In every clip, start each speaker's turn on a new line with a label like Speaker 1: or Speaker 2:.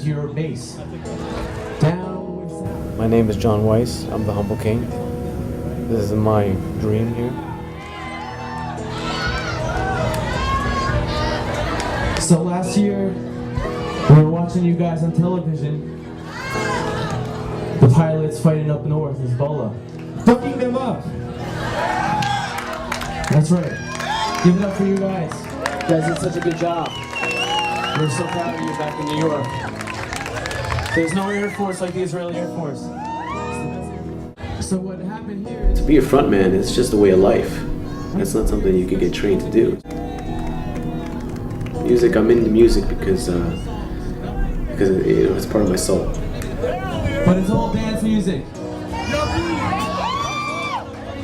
Speaker 1: your bass. Down.
Speaker 2: My name is John Weiss. I'm the Humble King. This is my dream here.
Speaker 1: So last year, we were watching you guys on television. The pilots fighting up north, Hezbollah. Fucking them up! That's right. Give it up for you guys. You guys did such a good job. We're so proud of you back in New York. There's no Air Force like the Israeli Air Force. So what happened here is...
Speaker 2: To be a frontman is just a way of life. That's not something you can get trained to do. Music, I'm into music because it's part of my soul.
Speaker 1: But it's all dance music.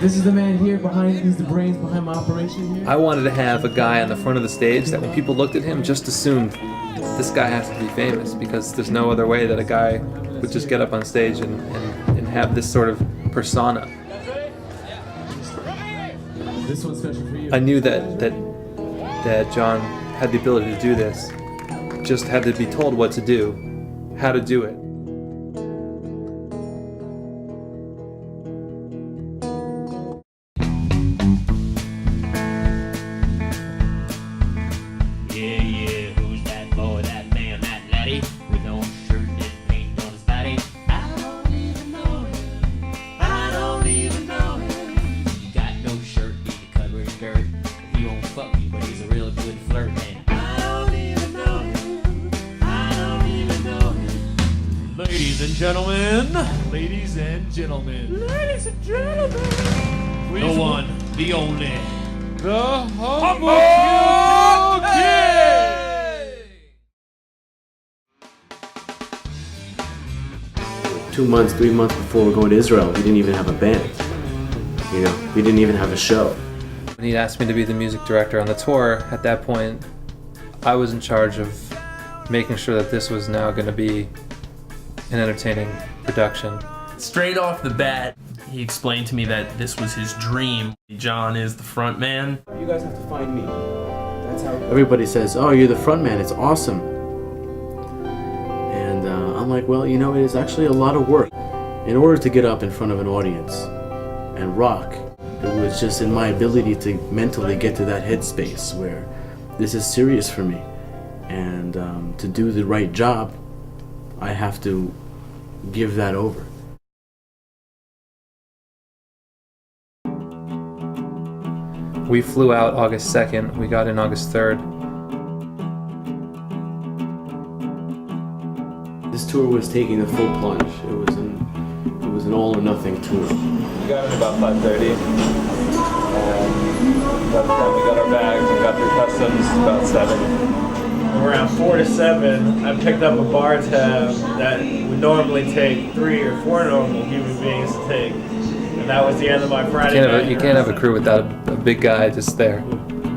Speaker 1: This is the man here behind, he's the brains behind my operation here.
Speaker 3: I wanted to have a guy on the front of the stage that when people looked at him, just assumed this guy has to be famous, because there's no other way that a guy would just get up on stage and have this sort of persona.
Speaker 1: This one's special for you.
Speaker 3: I knew that John had the ability to do this, just had to be told what to do, how to do it.
Speaker 4: Ladies and gentlemen, the one, the only, the Humble King!
Speaker 2: 2 months, 3 months before we're going to Israel, we didn't even have a band. You know, we didn't even have a show.
Speaker 3: When he asked me to be the music director on the tour, at that point, I was in charge of making sure that this was now going to be an entertaining production.
Speaker 5: Straight off the bat, he explained to me that this was his dream. John is the front man.
Speaker 2: You guys have to find me. That's how everybody says, oh, you're the front man, it's awesome. And I'm like, well, you know, it is actually a lot of work. In order to get up in front of an audience and rock, it was just in my ability to mentally get to that headspace where this is serious for me. And to do the right job, I have to give that over.
Speaker 3: We flew out August 2nd, we got in August 3rd.
Speaker 2: This tour was taking the full plunge. It was an all or nothing tour.
Speaker 6: We got in about 5:30, and by the time we got our bags and got through customs, about 7.
Speaker 7: Around 4 to 7, I picked up a bar tab that would normally take 3 or 4 normal human beings to take. And that was the end of my Friday night.
Speaker 3: You can't have a crew without a big guy just there.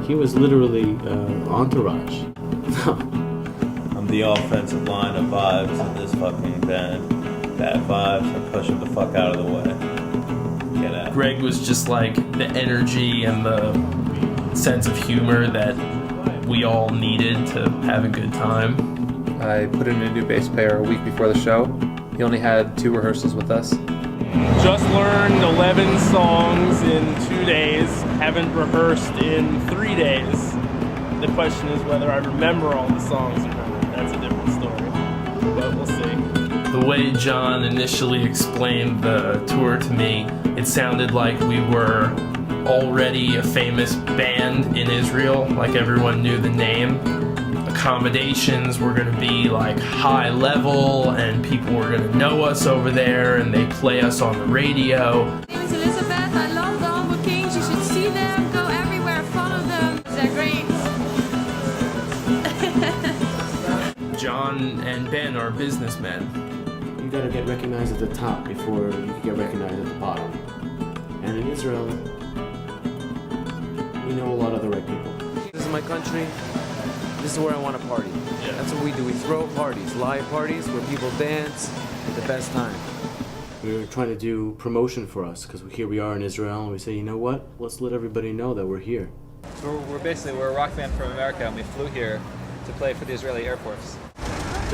Speaker 2: He was literally entourage.
Speaker 8: I'm the offensive line of vibes in this fucking band. Bad vibes, I push them the fuck out of the way. Get out.
Speaker 5: Greg was just like the energy and the sense of humor that we all needed to have a good time.
Speaker 3: I put in a new bass player a week before the show. He only had 2 rehearsals with us.
Speaker 7: Just learned 11 songs in 2 days, haven't rehearsed in 3 days. The question is whether I remember all the songs or not. That's a different story, but we'll see.
Speaker 5: The way John initially explained the tour to me, it sounded like we were already a famous band in Israel, like everyone knew the name. Accommodations were going to be like high level and people were going to know us over there and they play us on the radio.
Speaker 9: My name is Elizabeth. I love the Humble Kings. You should see them, go everywhere, follow them. They're great.
Speaker 5: John and Ben are businessmen.
Speaker 2: You gotta get recognized at the top before you can get recognized at the bottom. And in Israel, we know a lot of the right people.
Speaker 10: This is my country. This is where I want to party. Yeah. That's what we do. We throw parties, live parties where people dance at the best time.
Speaker 2: We were trying to do promotion for us because here we are in Israel and we say, you know what? Let's let everybody know that we're here.
Speaker 6: So we're a rock band from America and we flew here to play for the Israeli Air Force.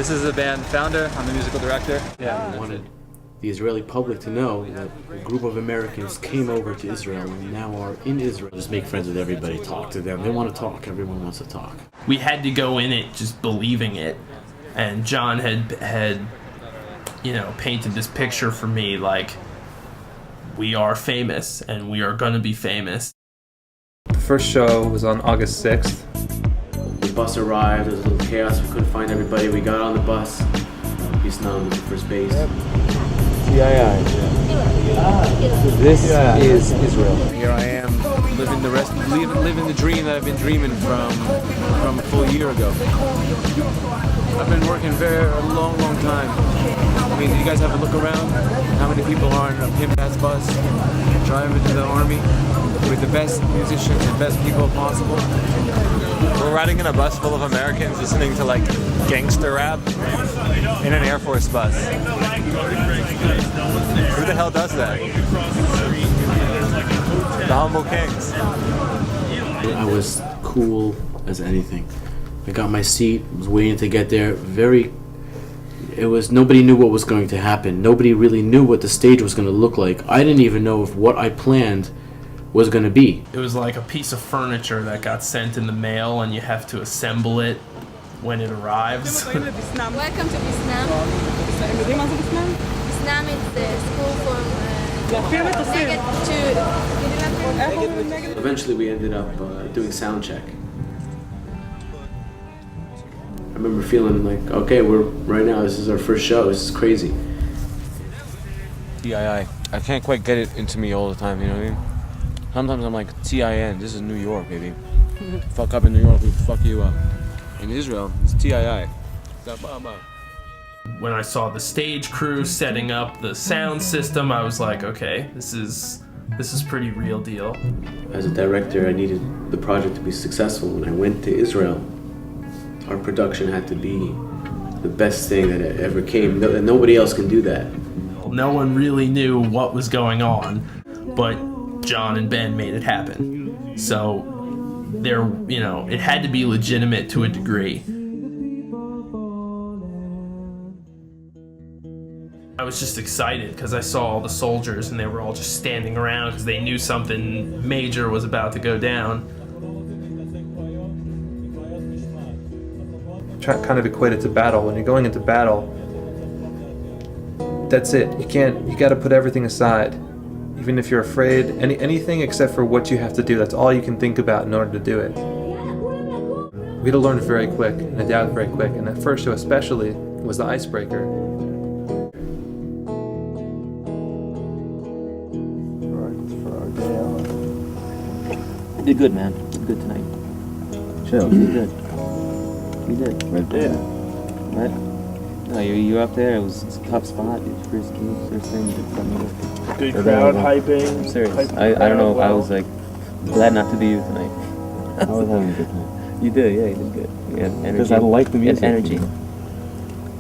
Speaker 6: This is the band Founder. I'm the musical director.
Speaker 2: I wanted the Israeli public to know that a group of Americans came over to Israel and now are in Israel. Just make friends with everybody, talk to them. They want to talk. Everyone wants to talk.
Speaker 5: We had to go in it just believing it, and John had painted this picture for me like, we are famous and we are gonna be famous.
Speaker 3: The first show was on August 6th.
Speaker 2: The bus arrived, there was a little chaos, we couldn't find everybody. We got on the bus. Vietnam was the first base.
Speaker 10: CII. This is Israel. Here I am, living the dream that I've been dreaming from a full year ago. I've been working a long time. I mean, you guys have a look around? How many people are on a Pimpat's bus, driving to the army with the best musicians and best people possible?
Speaker 6: We're riding in a bus full of Americans listening to like gangster rap in an Air Force bus. Who the hell does that? The Humble Kings.
Speaker 2: I was cool as anything. I got my seat, was waiting to get there. Nobody knew what was going to happen. Nobody really knew what the stage was going to look like. I didn't even know if what I planned was going to be.
Speaker 5: It was like a piece of furniture that got sent in the mail and you have to assemble it when it arrives.
Speaker 9: Welcome to Vietnam. Vietnam is the school from negative to...
Speaker 2: Eventually we ended up doing sound check. I remember feeling like, okay, right now, this is our first show, this is crazy.
Speaker 10: TII. I can't quite get it into me all the time, you know what I mean? Sometimes I'm like, TIN, this is New York, baby. Fuck up in New York, we fuck you up. In Israel, it's TII.
Speaker 5: When I saw the stage crew setting up the sound system, I was like, okay, this is pretty real deal.
Speaker 2: As a director, I needed the project to be successful. When I went to Israel, our production had to be the best thing that ever came. Nobody else can do that.
Speaker 5: No one really knew what was going on, but John and Ben made it happen. So it had to be legitimate to a degree. I was just excited because I saw all the soldiers and they were all just standing around because they knew something major was about to go down.
Speaker 3: Kind of equate it to battle. When you're going into battle, that's it. You got to put everything aside. Even if you're afraid, anything except for what you have to do, that's all you can think about in order to do it. We had to learn very quick and adapt very quick, and that first show especially was the icebreaker.
Speaker 11: You did good, man. You did good tonight. Chill. You did good. You did. Right there. What? No, you were up there. It was a tough spot. Your first thing you did something.
Speaker 7: Good crowd hyping.
Speaker 11: I'm serious. I don't know. I was like glad not to be you tonight. I was having a good time. You did, yeah. You did good. You had energy. Because I like the music. Energy.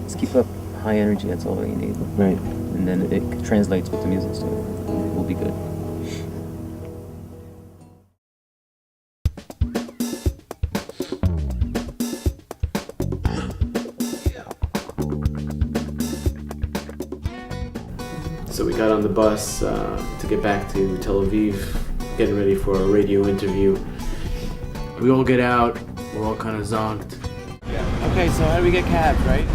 Speaker 11: Just keep up high energy. That's all you need. Right. And then it translates with the music, so we'll be good.
Speaker 2: So we got on the bus to get back to Tel Aviv, getting ready for a radio interview. We all get out, we're all kind of zonked.
Speaker 10: Okay, so how do we get cabs, right?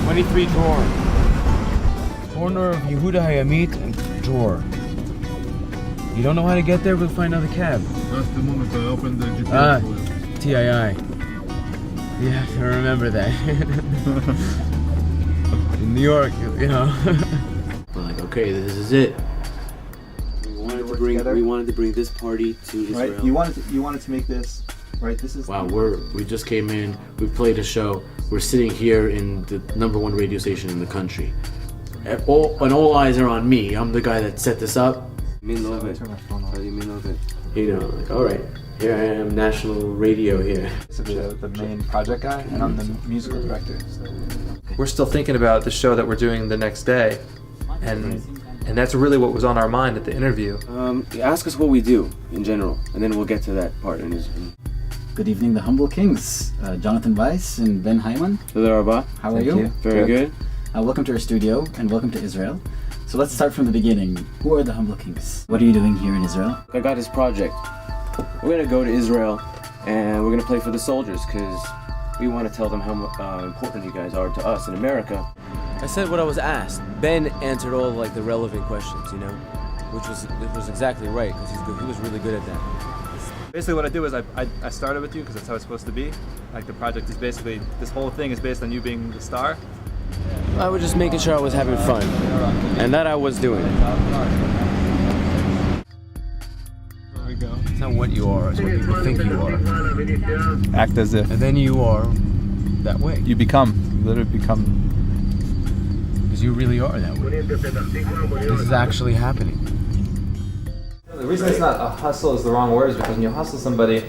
Speaker 10: 23 Dror. Corner of Yehuda Hayamit and Dror. You don't know how to get there? We'll find another cab.
Speaker 12: That's the moment I opened the GPS.
Speaker 10: TII. You have to remember that. In New York, you know.
Speaker 2: We're like, okay, this is it. We wanted to bring this party to Israel.
Speaker 13: Right. You wanted to make this, right? This is.
Speaker 2: Wow, we just came in. We played a show. We're sitting here in the #1 radio station in the country. And all eyes are on me. I'm the guy that set this up. You know, like, all right, here I am, national radio here.
Speaker 6: The main project guy, and I'm the musical director. So.
Speaker 3: We're still thinking about the show that we're doing the next day, and that's really what was on our mind at the interview.
Speaker 10: Ask us what we do in general, and then we'll get to that part.
Speaker 14: Good evening, the Humble Kings, Jonathan Weiss and Ben Hyman.
Speaker 10: Hello, Rabah.
Speaker 14: How are you?
Speaker 10: Very good.
Speaker 14: Welcome to our studio and welcome to Israel. So let's start from the beginning. Who are the Humble Kings? What are you doing here in Israel?
Speaker 10: I got this project. We're gonna go to Israel and we're gonna play for the soldiers because we want to tell them how important you guys are to us in America.
Speaker 15: I said what I was asked. Ben answered all like the relevant questions, you know, which was exactly right because he's good. He was really good at that.
Speaker 3: Basically what I do is I started with you because that's how it's supposed to be. Like the project is basically, this whole thing is based on you being the star.
Speaker 15: I was just making sure I was having fun, and that I was doing.
Speaker 10: There we go. It's not what you are, it's what people think you are.
Speaker 3: Act as if.
Speaker 10: And then you are that way.
Speaker 3: You become, you literally become.
Speaker 10: Because you really are that way. This is actually happening.
Speaker 3: The reason it's not a hustle is the wrong word is because when you hustle somebody,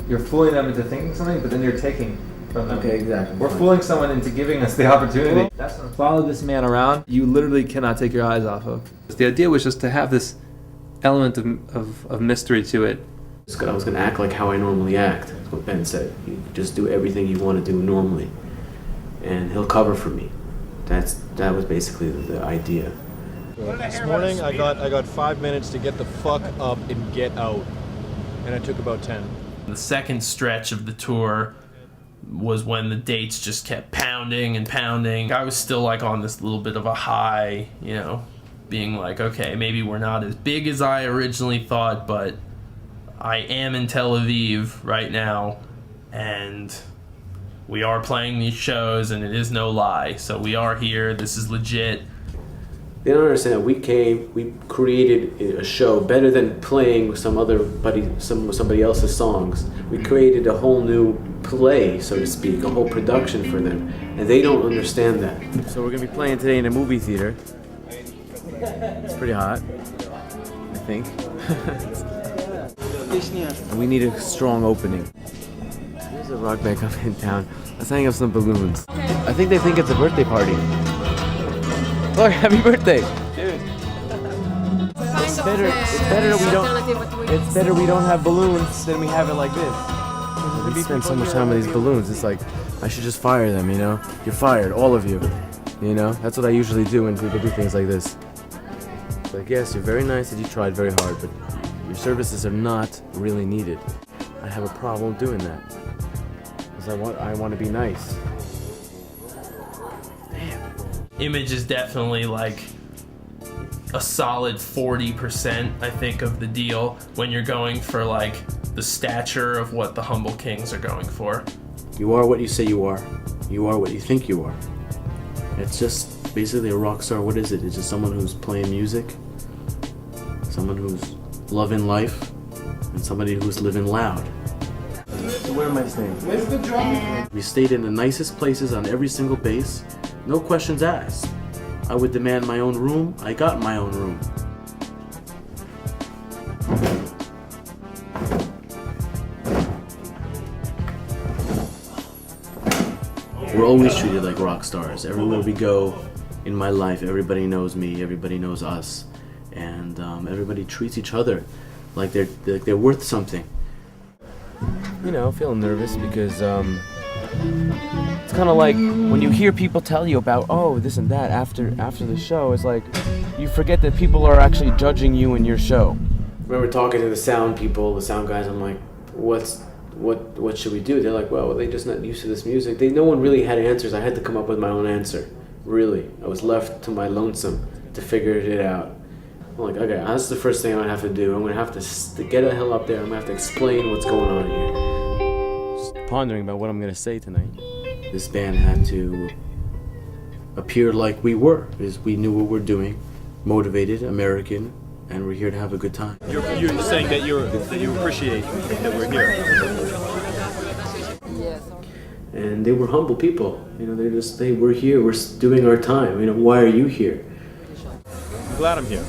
Speaker 3: you're fooling them into thinking something, but then you're taking from them.
Speaker 15: Okay, exactly.
Speaker 3: We're fooling someone into giving us the opportunity. That's when follow this man around, you literally cannot take your eyes off of. The idea was just to have this element of mystery to it.
Speaker 2: I was going to act like how I normally act. That's what Ben said. You just do everything you want to do normally, and he'll cover for me. That was basically the idea.
Speaker 16: This morning I got 5 minutes to get the fuck up and get out, and I took about 10.
Speaker 5: The second stretch of the tour was when the dates just kept pounding and pounding. I was still like on this little bit of a high, you know, being like, okay, maybe we're not as big as I originally thought, but I am in Tel Aviv right now, and we are playing these shows, and it is no lie. So we are here, this is legit.
Speaker 2: They don't understand. We came, we created a show better than playing with somebody else's songs. We created a whole new play, so to speak, a whole production for them, and they don't understand that.
Speaker 15: So we're gonna be playing today in a movie theater. It's pretty hot, I think. And we need a strong opening. There's a rock band coming in town. Let's hang up some balloons. I think they think it's a birthday party. Look, happy birthday! Dude. It's better we don't have balloons than we have it like this. We spend so much time with these balloons, it's like, I should just fire them, you know? You're fired, all of you. You know? That's what I usually do when people do things like this. It's like, yes, you're very nice and you tried very hard, but your services are not really needed. I have a problem doing that. Because I want to be nice.
Speaker 5: Image is definitely like a solid 40%, I think, of the deal when you're going for like the stature of what the Humble Kings are going for.
Speaker 2: You are what you say you are. You are what you think you are. It's just basically a rock star. What is it? It's just someone who's playing music, someone who's loving life, and somebody who's living loud.
Speaker 15: So where am I staying?
Speaker 16: Where's the drum?
Speaker 2: We stayed in the nicest places on every single base. No questions asked. I would demand my own room. I got my own room. We're always treated like rock stars. Everywhere we go in my life, everybody knows me, everybody knows us, and everybody treats each other like they're worth something.
Speaker 15: You know, feeling nervous because it's kind of like when you hear people tell you about, oh, this and that after the show, it's like you forget that people are actually judging you in your show.
Speaker 2: I remember talking to the sound people, the sound guys. I'm like, what should we do? They're like, well, they're just not used to this music. No one really had answers. I had to come up with my own answer. Really, I was left to my lonesome to figure it out. I'm like, okay, that's the first thing I'm gonna have to do. I'm gonna have to get the hell up there. I'm gonna have to explain what's going on here.
Speaker 15: Just pondering about what I'm gonna say tonight.
Speaker 2: This band had to appear like we were, because we knew what we're doing, motivated, American, and we're here to have a good time.
Speaker 16: You're saying that you appreciate that we're here.
Speaker 2: And they were humble people. You know, we're here, we're doing our time. You know, why are you here?
Speaker 16: I'm glad I'm here.